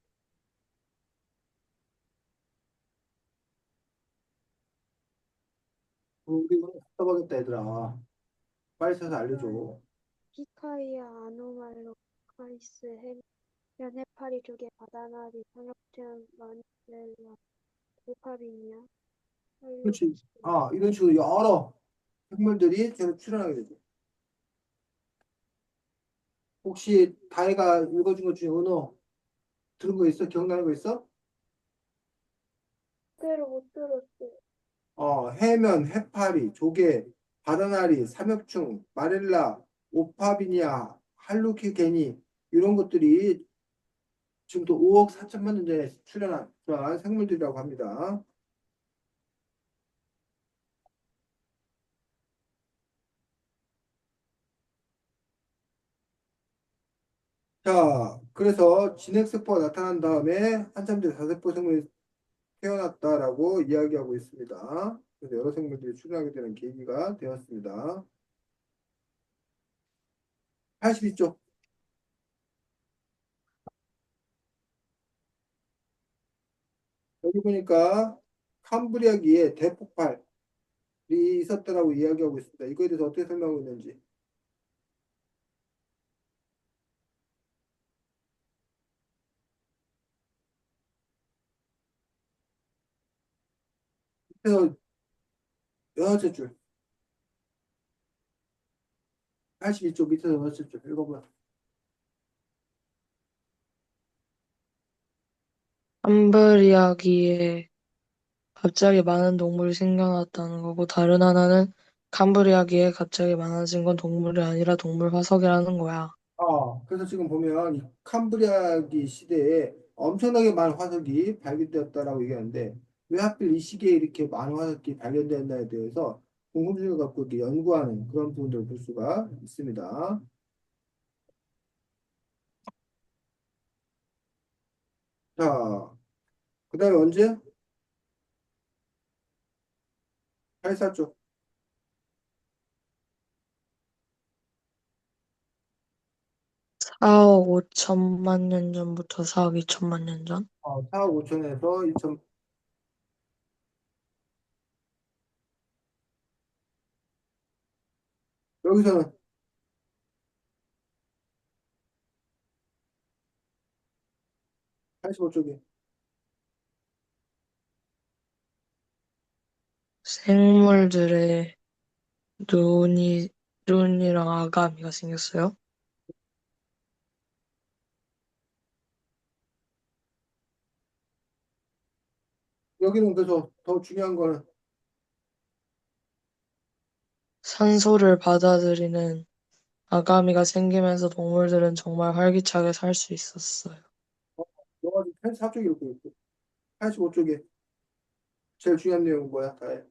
우리 이거 답답하겠다 얘들아. 빨리 써서 알려줘. 피카이아 아노말로카리스 해파리 조개 바다나리 상엽태양 마닐라 도파민이야. 그렇지. 이런 식으로 여러 생물들이 계속 출현하게 되죠. 혹시 다혜가 읽어준 것 중에 은호 들은 거 있어? 기억나는 거 있어? 그대로 못 들었어. 해면, 해파리, 조개, 바다나리, 삼엽충, 마렐라, 오파비니아, 할루키게니 이런 것들이 지금도 5억 4천만 년 전에 출현한 그러한 생물들이라고 합니다. 자, 그래서 진핵세포가 나타난 다음에 한참 뒤에 다세포 생물이 태어났다라고 이야기하고 있습니다. 그래서 여러 생물들이 출현하게 되는 계기가 되었습니다. 82쪽. 여기 보니까 캄브리아기에 대폭발이 있었다라고 이야기하고 있습니다. 이거에 대해서 어떻게 설명하고 있는지. 그래서 여섯째 줄, 82쪽 밑에서 여섯째 줄 읽어봐. 캄브리아기에 갑자기 많은 동물이 생겨났다는 거고, 다른 하나는 캄브리아기에 갑자기 많아진 건 동물이 아니라 동물 화석이라는 거야. 그래서 지금 보면 이 캄브리아기 시대에 엄청나게 많은 화석이 발견되었다라고 얘기하는데 왜 하필 이 시기에 이렇게 많은 화석이 발견되었나에 대해서 궁금증을 갖고 이렇게 연구하는 그런 부분들을 볼 수가 있습니다. 자, 그 다음에 언제? 84쪽. 4억 5천만 년 전부터 4억 2천만 년 전? 4억 5천에서 2천. 여기서는 85쪽이. 생물들의 눈이, 눈이랑 아가미가 생겼어요? 여기는 그래서 더 중요한 거는 산소를 받아들이는 아가미가 생기면서 동물들은 정말 활기차게 살 수 있었어요. 너가 지금 84쪽이 이렇게 있고 85쪽에 제일 중요한 내용은 뭐야? 다해.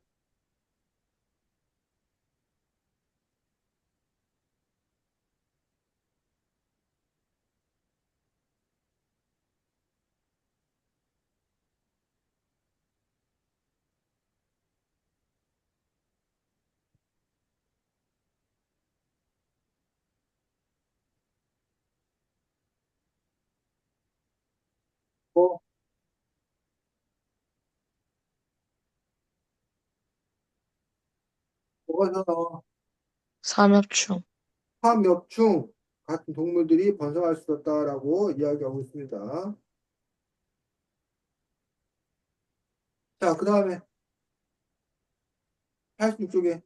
뭐, 뭐가서 삼엽충. 화몇충 같은 동물들이 번성할 수 있었다라고 이야기하고 있습니다. 자, 그 다음에 86쪽에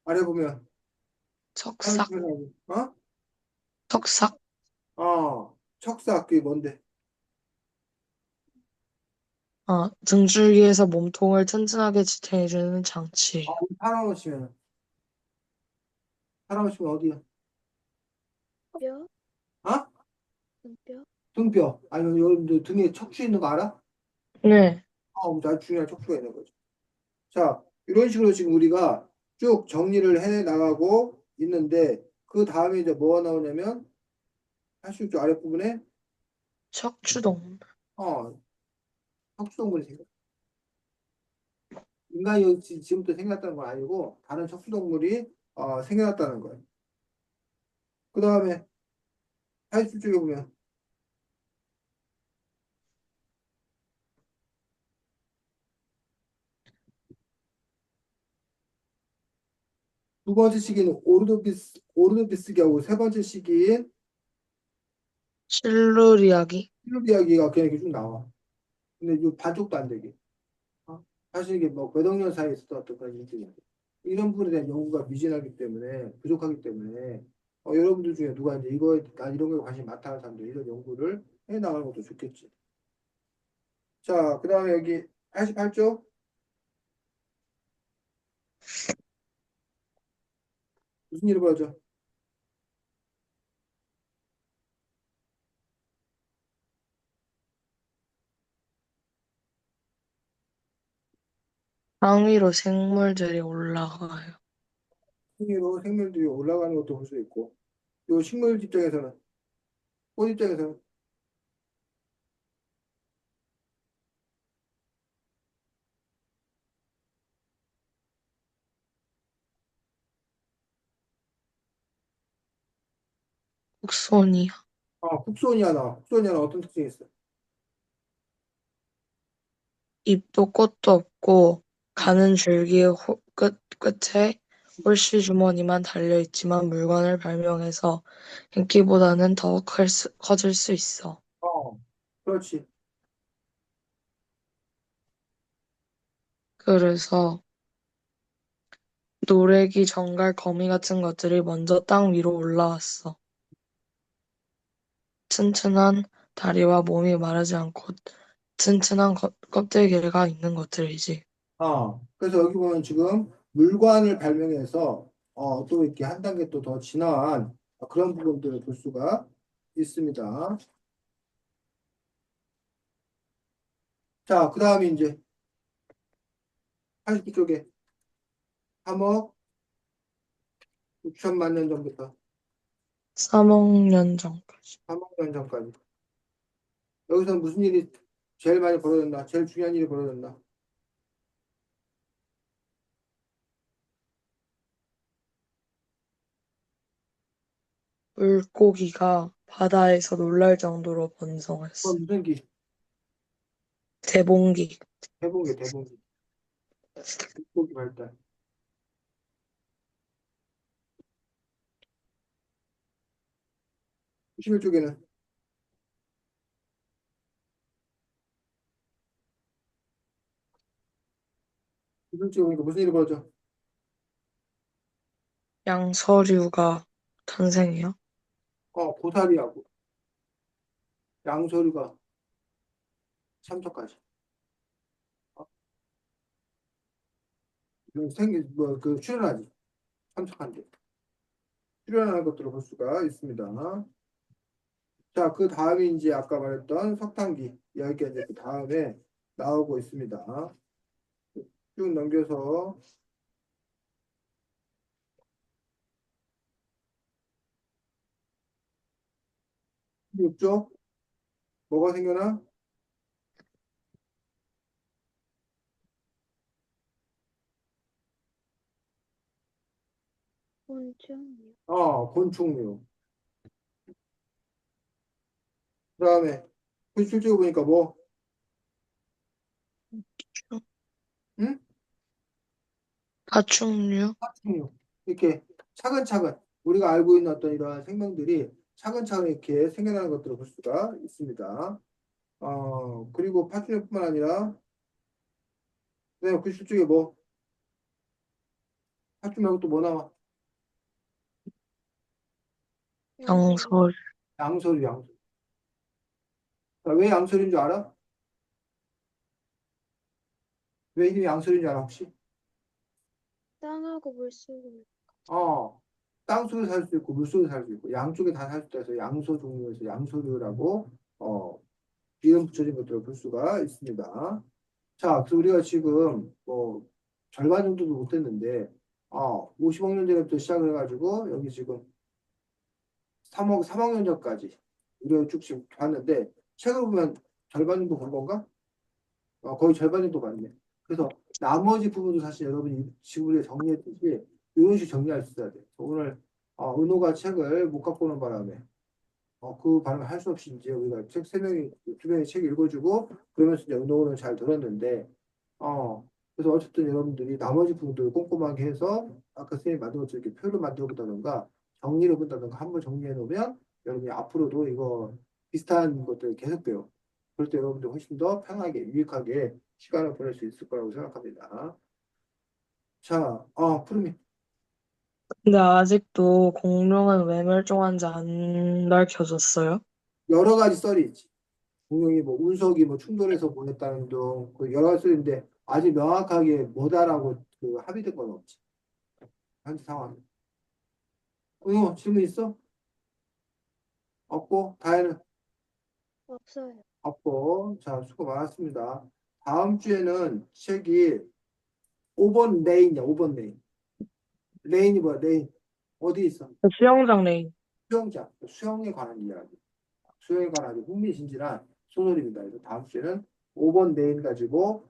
아래 보면 척삭. 어? 척삭. 척사 그게 뭔데? 등줄기에서 몸통을 튼튼하게 지탱해주는 장치. 우리 사람 오시면 어디야? 뼈? 어? 등뼈? 등뼈. 아니면 여러분들 등에 척추 있는 거 알아? 네. 아주 중요한 척추가 있는 거죠. 자, 이런 식으로 지금 우리가 쭉 정리를 해 나가고 있는데 그 다음에 이제 뭐가 나오냐면 86쪽 아랫부분에 척추동. 어, 척추동물이 생겨. 인간이 지금부터 생겼다는 건 아니고 다른 척추동물이 생겨났다는 거예요. 그 다음에 80쪽에 보면 두 번째 시기는 오르도비스기하고 세 번째 시기인 실루리아기. 필로디아기가 그냥 이렇게 쭉 나와. 근데 이 반쪽도 안 되게. 사실 이게 뭐 몇 억 년 사이에 있었던 어떤 그런 일들이 이런 부분에 대한 연구가 미진하기 때문에 부족하기 때문에 여러분들 중에 누가 이제 난 이런 거에 관심이 많다는 사람들 이런 연구를 해 나가는 것도 좋겠지. 자, 그 다음에 여기 88쪽 무슨 일이 벌어져? 땅 위로 생물들이 올라가요. 풍위로 생물들이 올라가는 것도 볼 수 있고, 요 식물 입장에서는, 꽃 입장에서는, 곡선이요. 국소니아나 어떤 특징이 있어? 잎도 꽃도 없고 가는 줄기의 끝에 홀씨 주머니만 달려있지만 물건을 발명해서 인기보다는 더 커질 수 있어. 어, 그렇지. 그래서 노래기, 정갈, 거미 같은 것들이 먼저 땅 위로 올라왔어. 튼튼한 다리와 몸이 마르지 않고 튼튼한 껍데기가 있는 것들이지. 그래서 여기 보면 지금 물관을 발명해서 또 이렇게 한 단계 또 더 진화한 그런 부분들을 볼 수가 있습니다. 자, 그 다음에 이제 89쪽에 3억 6천만 년 전부터 3억 년 전까지. 3억 년 전까지. 여기서 무슨 일이 제일 많이 벌어졌나? 제일 중요한 일이 벌어졌나? 물고기가 바다에서 놀랄 정도로 번성했어. 무슨 기? 대봉기. 대봉기. 물고기 발달. 91쪽에는 무슨 쪽에 보니까 무슨 일이 벌어져? 양서류가 탄생해요. 고사리하고 양서류가 참석하지. 어, 출현하지. 참석한대. 출현하는 것들을 볼 수가 있습니다. 자, 그 다음에 이제 아까 말했던 석탄기 이야기가 이제 그 다음에 나오고 있습니다. 쭉 넘겨서 6쪽 뭐가 생겨나? 곤충이요. 곤충류. 그 다음에 97쪽에 보니까 뭐? 응? 파충류, 파충류. 이렇게 차근차근 우리가 알고 있는 어떤 이러한 생명들이 차근차근 이렇게 생겨나는 것들을 볼 수가 있습니다. 그리고 파충류뿐만 아니라 그다음에 97쪽에 뭐? 파충류 말고 또 뭐 나와? 양서류. 양서류, 양서류. 자, 왜 양서류인 줄 알아? 왜 이름이 양서류인 줄 알아 혹시? 땅하고 물속은 어, 땅속에 살 수 있고 물속에 살 수 있고 양쪽에 다 살 수 있다 해서 양서 종류에서 양서류라고 이름 붙여진 것들을 볼 수가 있습니다. 자, 그래서 우리가 지금 뭐 절반 정도도 못했는데 50억 년 전부터 시작을 해가지고 여기 지금 3억 년 전까지 우리가 쭉 지금 봤는데 책을 보면 절반 정도 본 건가? 거의 절반 정도 봤네. 그래서 나머지 부분도 사실 여러분이 지금 우리가 정리했듯이 이런 식으로 정리할 수 있어야 돼. 오늘 은호가 책을 못 갖고 오는 바람에 그 반응을 할 수 없이 이제 우리가 책 세 명이 두 명이 책 읽어주고 그러면서 이제 은호는 잘 들었는데 그래서 어쨌든 여러분들이 나머지 부분들을 꼼꼼하게 해서 아까 선생님이 만든 것처럼 이렇게 표를 만들어 본다던가 정리를 본다던가 한번 정리해 놓으면 여러분이 앞으로도 이거 비슷한 것들 계속 배워. 그럴 때 여러분들 훨씬 더 편하게 유익하게 시간을 보낼 수 있을 거라고 생각합니다. 자, 푸르미. 근데 아직도 공룡은 왜 멸종한지 안 밝혀졌어요? 여러 가지 썰이 있지. 공룡이 뭐 운석이 뭐 충돌해서 보냈다는 등 그 여러 가지 썰인데 아직 명확하게 뭐다라고 그 합의된 건 없지. 현재 상황. 은호 질문 있어? 없고 다혜는 없어요. 없고 자 수고 많았습니다. 다음 주에는 책이 5번 레인이야. 5번 레인. 레인이 뭐야? 레인 어디 있어? 수영장 레인. 수영장. 수영에 관한 이야기. 수영에 관한 아주 흥미진진한 소설입니다. 그래서 다음 주에는 5번 레인 가지고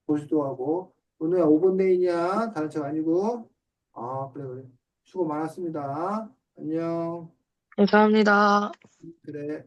보시도 하고 은호야 5번 레인이야. 다른 책 아니고. 아 그래 그래. 수고 많았습니다. 안녕. 감사합니다. 그래.